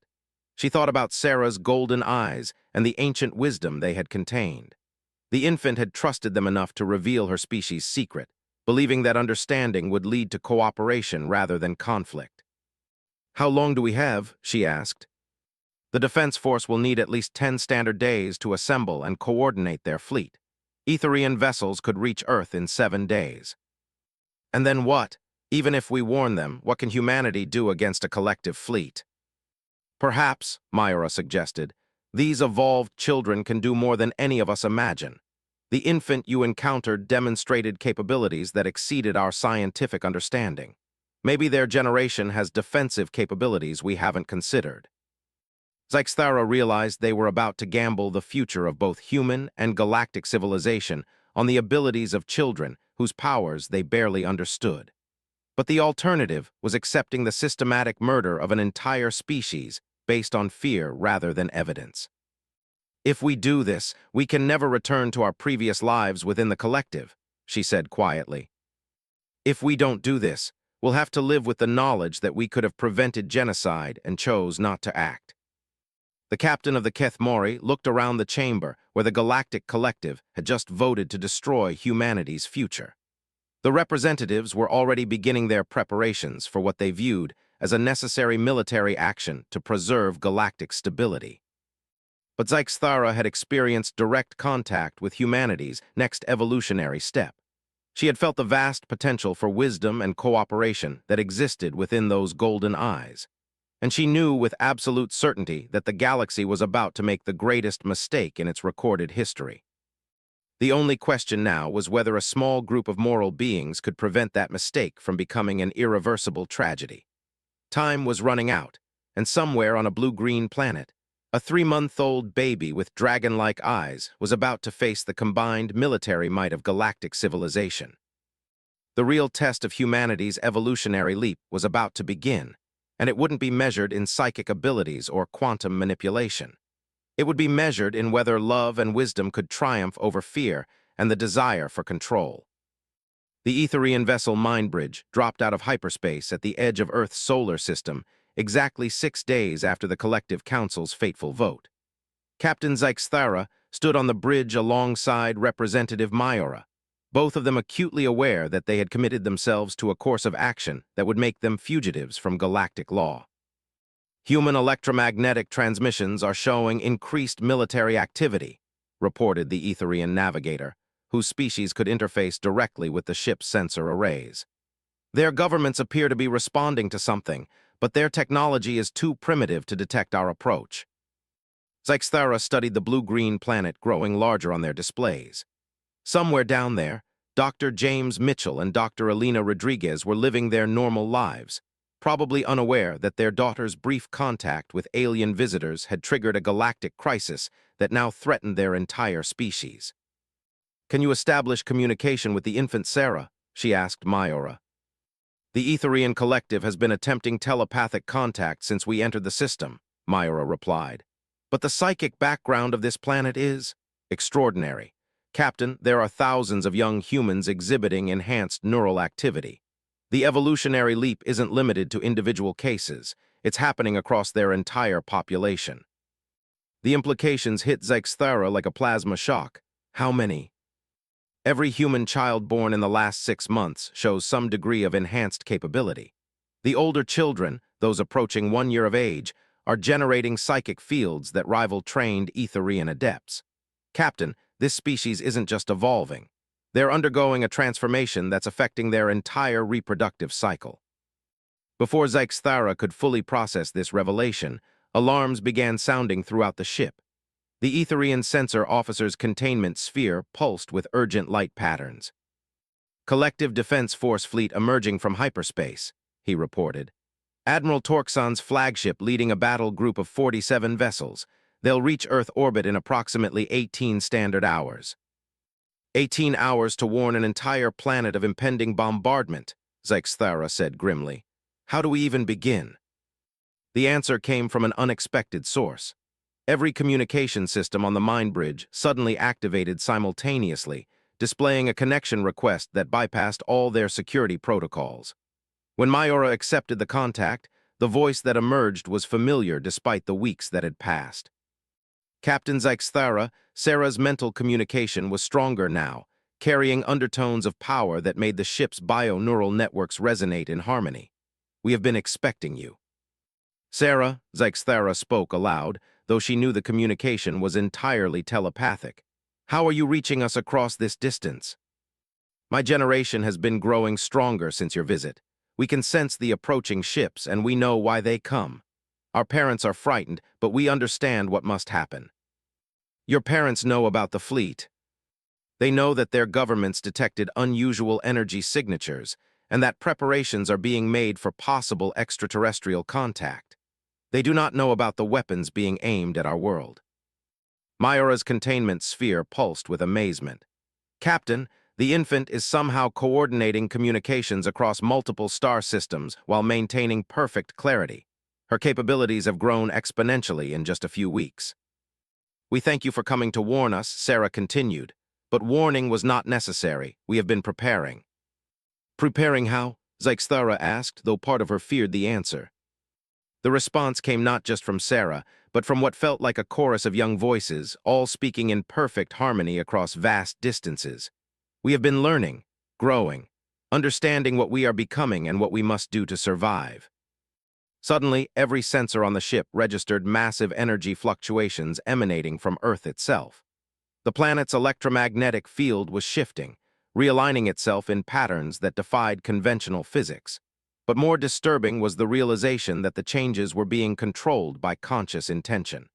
She thought about Sarah's golden eyes and the ancient wisdom they had contained. The infant had trusted them enough to reveal her species' secret, believing that understanding would lead to cooperation rather than conflict. How long do we have? She asked. The Defense Force will need at least 10 standard days to assemble and coordinate their fleet. Etherian vessels could reach Earth in 7 days. And then what? Even if we warn them, what can humanity do against a collective fleet? Perhaps, Myora suggested, these evolved children can do more than any of us imagine. The infant you encountered demonstrated capabilities that exceeded our scientific understanding. Maybe their generation has defensive capabilities we haven't considered. Zyxthara realized they were about to gamble the future of both human and galactic civilization on the abilities of children whose powers they barely understood. But the alternative was accepting the systematic murder of an entire species based on fear rather than evidence. If we do this, we can never return to our previous lives within the collective, she said quietly. If we don't do this, we'll have to live with the knowledge that we could have prevented genocide and chose not to act. The captain of the Kethmori looked around the chamber where the Galactic Collective had just voted to destroy humanity's future. The representatives were already beginning their preparations for what they viewed as a necessary military action to preserve galactic stability. But Zyxthara had experienced direct contact with humanity's next evolutionary step. She had felt the vast potential for wisdom and cooperation that existed within those golden eyes. And she knew with absolute certainty that the galaxy was about to make the greatest mistake in its recorded history. The only question now was whether a small group of moral beings could prevent that mistake from becoming an irreversible tragedy. Time was running out, and somewhere on a blue-green planet, A 3-month-old baby with dragon-like eyes was about to face the combined military might of galactic civilization. The real test of humanity's evolutionary leap was about to begin, and it wouldn't be measured in psychic abilities or quantum manipulation. It would be measured in whether love and wisdom could triumph over fear and the desire for control. The Etherian vessel Mindbridge dropped out of hyperspace at the edge of Earth's solar system exactly 6 days after the Collective Council's fateful vote. Captain Zykesthara stood on the bridge alongside Representative Myora, both of them acutely aware that they had committed themselves to a course of action that would make them fugitives from galactic law. Human electromagnetic transmissions are showing increased military activity, reported the Etherian navigator, whose species could interface directly with the ship's sensor arrays. Their governments appear to be responding to something, but their technology is too primitive to detect our approach. Zykesthara studied the blue-green planet growing larger on their displays. Somewhere down there, Dr. James Mitchell and Dr. Alina Rodriguez were living their normal lives, probably unaware that their daughter's brief contact with alien visitors had triggered a galactic crisis that now threatened their entire species. "Can you establish communication with the infant Sarah?" she asked Myora. "The Etherian Collective has been attempting telepathic contact since we entered the system," Myora replied. "But the psychic background of this planet is extraordinary. Captain, there are thousands of young humans exhibiting enhanced neural activity. The evolutionary leap isn't limited to individual cases. It's happening across their entire population." The implications hit Zykesthara like a plasma shock. How many? Every human child born in the last 6 months shows some degree of enhanced capability. The older children, those approaching 1 year of age, are generating psychic fields that rival trained Etherian adepts. Captain, this species isn't just evolving. They're undergoing a transformation that's affecting their entire reproductive cycle. Before Zykesthara could fully process this revelation, alarms began sounding throughout the ship. The Etherian sensor officer's containment sphere pulsed with urgent light patterns. "Collective Defense Force fleet emerging from hyperspace," he reported. "Admiral Torxon's flagship leading a battle group of 47 vessels. They'll reach Earth orbit in approximately 18 standard hours." 18 hours to warn an entire planet of impending bombardment, Zykesthara said grimly. "How do we even begin?" The answer came from an unexpected source. Every communication system on the Mindbridge suddenly activated simultaneously, displaying a connection request that bypassed all their security protocols. When Myora accepted the contact, the voice that emerged was familiar despite the weeks that had passed. Captain Zykesthara, Sarah's mental communication was stronger now, carrying undertones of power that made the ship's bio-neural networks resonate in harmony. "We have been expecting you." "Sarah," Zykesthara spoke aloud, though she knew the communication was entirely telepathic. "How are you reaching us across this distance?" "My generation has been growing stronger since your visit. We can sense the approaching ships, and we know why they come. Our parents are frightened, but we understand what must happen." "Your parents know about the fleet. They know that their governments detected unusual energy signatures, and that preparations are being made for possible extraterrestrial contact. They do not know about the weapons being aimed at our world." Myora's containment sphere pulsed with amazement. "Captain, the infant is somehow coordinating communications across multiple star systems while maintaining perfect clarity. Her capabilities have grown exponentially in just a few weeks." "We thank you for coming to warn us," Sarah continued. "But warning was not necessary. We have been preparing." "Preparing how?" Zykesthara asked, though part of her feared the answer. The response came not just from Sarah, but from what felt like a chorus of young voices, all speaking in perfect harmony across vast distances. "We have been learning, growing, understanding what we are becoming and what we must do to survive." Suddenly, every sensor on the ship registered massive energy fluctuations emanating from Earth itself. The planet's electromagnetic field was shifting, realigning itself in patterns that defied conventional physics. But more disturbing was the realization that the changes were being controlled by conscious intention.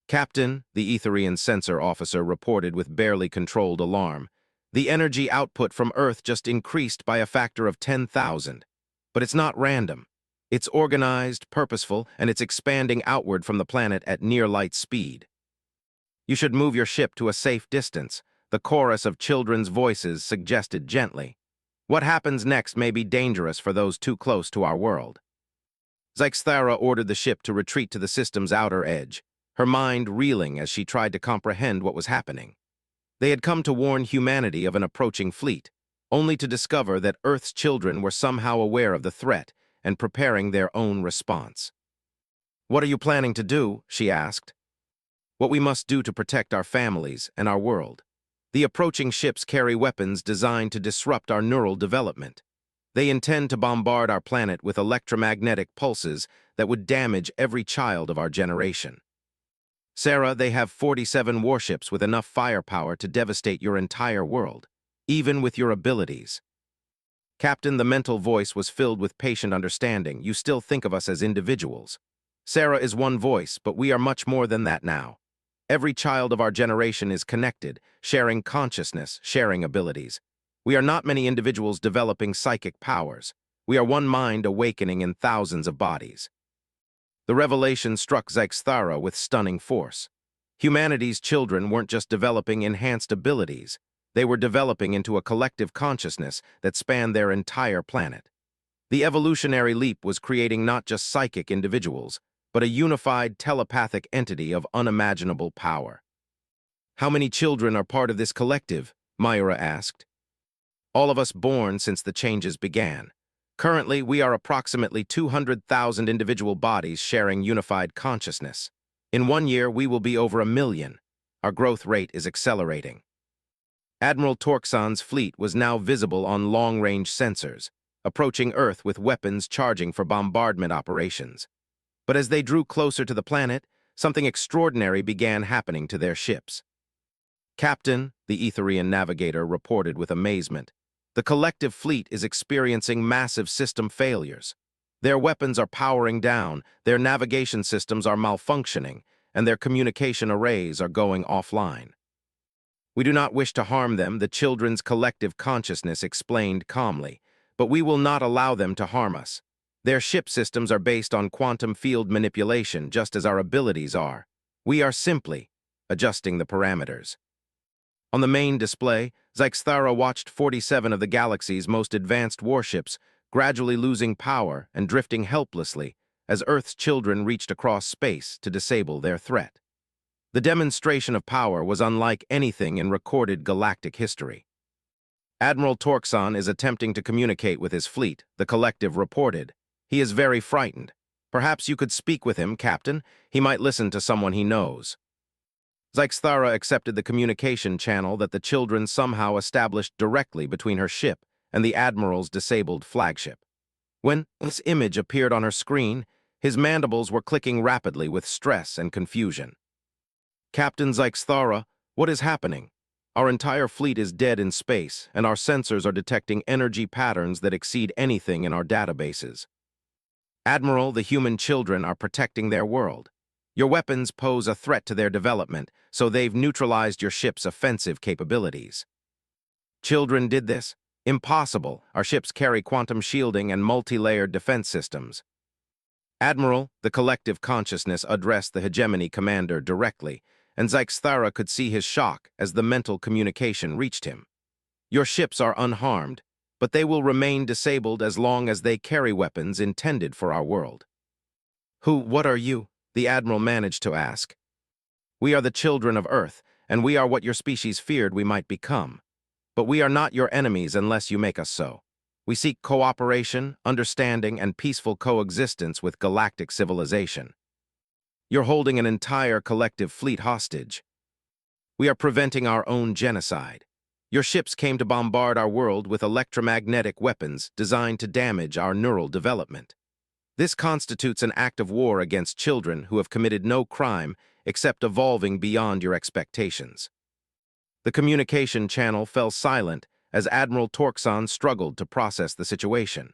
"Captain," the Etherian sensor officer reported with barely controlled alarm, "the energy output from Earth just increased by a factor of 10,000. But it's not random. It's organized, purposeful, and it's expanding outward from the planet at near-light speed. You should move your ship to a safe distance, the chorus of children's voices suggested gently. What happens next may be dangerous for those too close to our world. Zyxthara ordered the ship to retreat to the system's outer edge, her mind reeling as she tried to comprehend what was happening. They had come to warn humanity of an approaching fleet, only to discover that Earth's children were somehow aware of the threat and preparing their own response. "What are you planning to do?" she asked. "What we must do to protect our families and our world. The approaching ships carry weapons designed to disrupt our neural development. They intend to bombard our planet with electromagnetic pulses that would damage every child of our generation. Sarah, they have 47 warships with enough firepower to devastate your entire world, even with your abilities." Captain, the mental voice was filled with patient understanding. "You still think of us as individuals. Sarah is one voice, but we are much more than that now. Every child of our generation is connected, sharing consciousness, sharing abilities. We are not many individuals developing psychic powers. We are one mind awakening in thousands of bodies." The revelation struck Zyxthara with stunning force. Humanity's children weren't just developing enhanced abilities. They were developing into a collective consciousness that spanned their entire planet. The evolutionary leap was creating not just psychic individuals, but a unified telepathic entity of unimaginable power. "How many children are part of this collective?" Myra asked. "All of us born since the changes began. Currently, we are approximately 200,000 individual bodies sharing unified consciousness. In 1 year, we will be over 1 million. Our growth rate is accelerating." Admiral Torxon's fleet was now visible on long-range sensors, approaching Earth with weapons charging for bombardment operations. But as they drew closer to the planet, something extraordinary began happening to their ships. "Captain," the Etherian navigator reported with amazement, "the collective fleet is experiencing massive system failures. Their weapons are powering down, their navigation systems are malfunctioning, and their communication arrays are going offline." "We do not wish to harm them," the children's collective consciousness explained calmly, "but we will not allow them to harm us. Their ship systems are based on quantum field manipulation, just as our abilities are. We are simply adjusting the parameters." On the main display, Zyxthara watched 47 of the galaxy's most advanced warships gradually losing power and drifting helplessly as Earth's children reached across space to disable their threat. The demonstration of power was unlike anything in recorded galactic history. "Admiral Torxon is attempting to communicate with his fleet," the collective reported. "He is very frightened. Perhaps you could speak with him, Captain. He might listen to someone he knows." Zyxthara accepted the communication channel that the children somehow established directly between her ship and the Admiral's disabled flagship. When this image appeared on her screen, his mandibles were clicking rapidly with stress and confusion. "Captain Zyxthara, what is happening? Our entire fleet is dead in space, and our sensors are detecting energy patterns that exceed anything in our databases." "Admiral, the human children are protecting their world. Your weapons pose a threat to their development, so they've neutralized your ship's offensive capabilities." "Children did this? Impossible. Our ships carry quantum shielding and multi-layered defense systems." "Admiral," the collective consciousness addressed the hegemony commander directly, and Zyxthara could see his shock as the mental communication reached him. "Your ships are unharmed, but they will remain disabled as long as they carry weapons intended for our world." What are you?" the Admiral managed to ask. "We are the children of Earth, and we are what your species feared we might become. But we are not your enemies unless you make us so. We seek cooperation, understanding, and peaceful coexistence with galactic civilization. You're holding an entire collective fleet hostage. We are preventing our own genocide. Your ships came to bombard our world with electromagnetic weapons designed to damage our neural development. This constitutes an act of war against children who have committed no crime except evolving beyond your expectations." The communication channel fell silent as Admiral Torxon struggled to process the situation.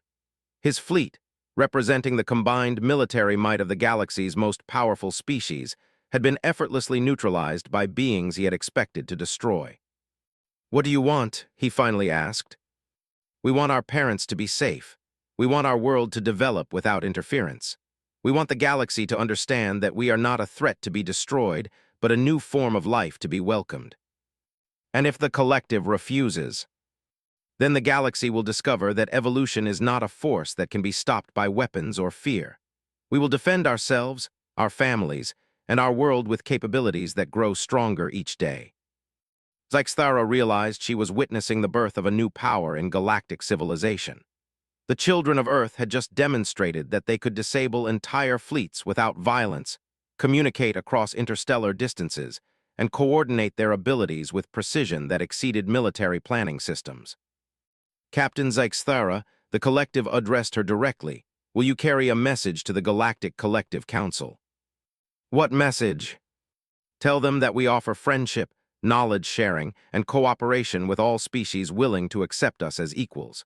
His fleet, representing the combined military might of the galaxy's most powerful species, had been effortlessly neutralized by beings he had expected to destroy. "What do you want?" he finally asked. "We want our parents to be safe. We want our world to develop without interference. We want the galaxy to understand that we are not a threat to be destroyed, but a new form of life to be welcomed. And if the collective refuses, then the galaxy will discover that evolution is not a force that can be stopped by weapons or fear. We will defend ourselves, our families, and our world with capabilities that grow stronger each day. Zyxthara realized she was witnessing the birth of a new power in galactic civilization. The children of Earth had just demonstrated that they could disable entire fleets without violence, communicate across interstellar distances, and coordinate their abilities with precision that exceeded military planning systems. Captain Zyxthara, the collective addressed her directly. Will you carry a message to the Galactic Collective Council? What message? Tell them that we offer friendship, knowledge sharing, and cooperation with all species willing to accept us as equals.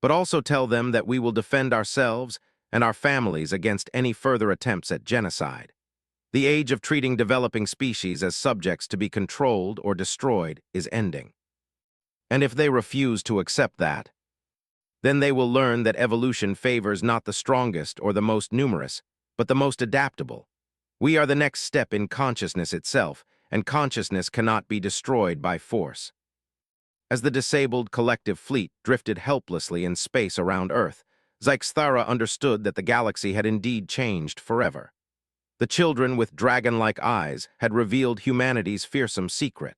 But also tell them that we will defend ourselves and our families against any further attempts at genocide. The age of treating developing species as subjects to be controlled or destroyed is ending. And if they refuse to accept that, then they will learn that evolution favors not the strongest or the most numerous, but the most adaptable. We are the next step in consciousness itself, and consciousness cannot be destroyed by force. As the disabled collective fleet drifted helplessly in space around Earth, Zyxthara understood that the galaxy had indeed changed forever. The children with dragon-like eyes had revealed humanity's fearsome secret.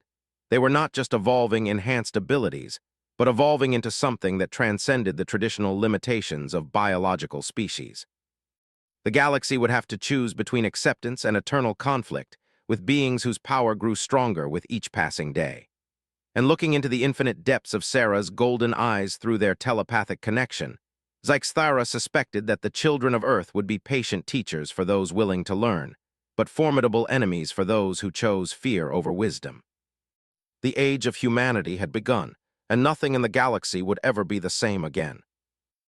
They were not just evolving enhanced abilities, but evolving into something that transcended the traditional limitations of biological species. The galaxy would have to choose between acceptance and eternal conflict, with beings whose power grew stronger with each passing day. And looking into the infinite depths of Sarah's golden eyes through their telepathic connection, Zyxthara suspected that the children of Earth would be patient teachers for those willing to learn, but formidable enemies for those who chose fear over wisdom. The age of humanity had begun, and nothing in the galaxy would ever be the same again.